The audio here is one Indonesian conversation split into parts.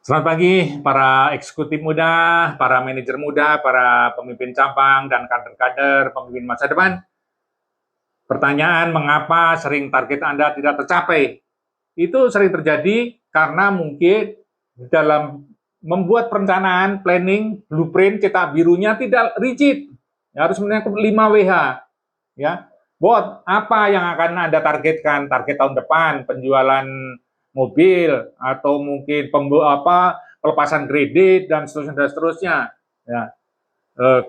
Selamat pagi para eksekutif muda, para manajer muda, para pemimpin cabang, dan kader-kader pemimpin masa depan. Pertanyaan mengapa sering target Anda tidak tercapai? Itu sering terjadi karena mungkin dalam membuat perencanaan, planning, blueprint, cetak birunya tidak rigid. Ya, harus menyangkut 5WH. Ya, Bot, apa yang akan Anda targetkan? Target tahun depan, penjualan mobil, atau mungkin pelepasan kredit, dan seterusnya, dan seterusnya. Ya. Eh,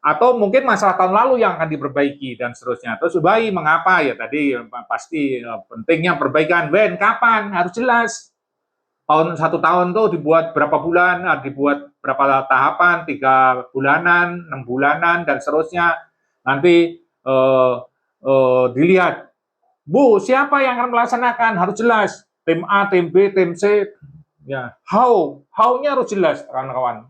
atau mungkin masalah tahun lalu yang akan diperbaiki dan seterusnya. Terus baik mengapa ya tadi pasti pentingnya perbaikan. Ben kapan harus jelas. Satu tahun tuh dibuat berapa bulan, dibuat berapa tahapan, 3 bulanan, 6 bulanan dan seterusnya. Nanti dilihat, Bu, siapa yang akan melaksanakan harus jelas. Tim A, tim B, tim C, ya. How-nya harus jelas, kawan-kawan.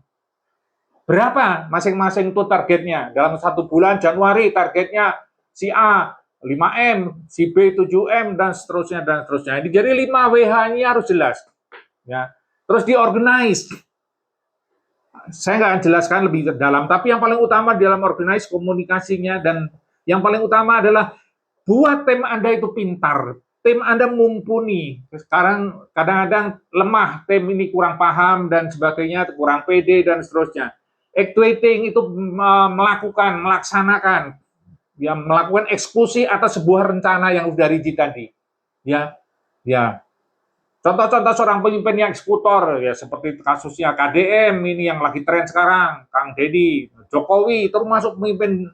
Berapa masing-masing itu targetnya? Dalam 1 bulan Januari targetnya si A 5M, si B 7M, dan seterusnya, dan seterusnya. Jadi 5WH-nya harus jelas. Ya. Terus diorganize. Saya nggak akan jelaskan lebih dalam, tapi yang paling utama dalam organize komunikasinya, dan yang paling utama adalah buat tim Anda itu pintar. Tim Anda mumpuni. Sekarang kadang-kadang lemah, tim ini kurang paham dan sebagainya, kurang pede dan seterusnya. Actuating itu melaksanakan, ya, melakukan eksekusi atas sebuah rencana yang sudah rigid tadi. Ya, ya. Contoh-contoh seorang pemimpin yang eksekutor, ya seperti kasusnya KDM ini yang lagi tren sekarang, Kang Deddy, Jokowi termasuk pemimpin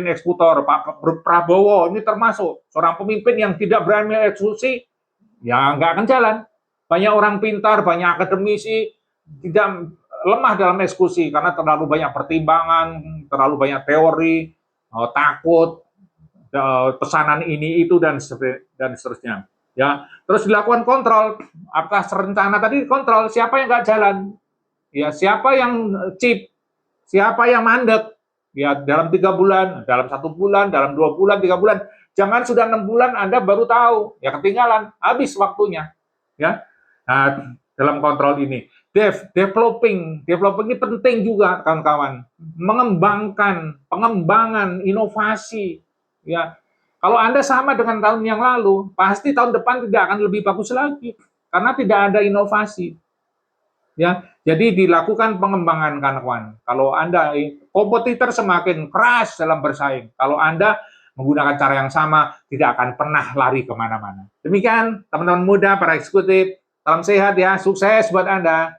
eksekutor, Pak Prabowo ini termasuk seorang pemimpin yang tidak berani eksekusi, ya nggak akan jalan. Banyak orang pintar, banyak akademisi tidak lemah dalam eksekusi karena terlalu banyak pertimbangan, terlalu banyak teori, takut, pesanan ini itu dan seterusnya. Ya, terus dilakukan kontrol atas rencana tadi, kontrol siapa yang nggak jalan, ya siapa yang chip, siapa yang mandek, ya dalam 3 bulan, dalam 1 bulan, dalam 2 bulan, 3 bulan, jangan sudah 6 bulan Anda baru tahu, ya ketinggalan, habis waktunya, ya. Nah, dalam kontrol ini, developing ini penting juga kawan-kawan, pengembangan, inovasi, ya. Kalau Anda sama dengan tahun yang lalu, pasti tahun depan tidak akan lebih bagus lagi karena tidak ada inovasi. Ya, jadi dilakukan pengembangan kawan-kawan. Kalau Anda kompetitor semakin keras dalam bersaing, kalau Anda menggunakan cara yang sama, tidak akan pernah lari kemana-mana. Demikian teman-teman muda, para eksekutif, salam sehat ya, sukses buat Anda.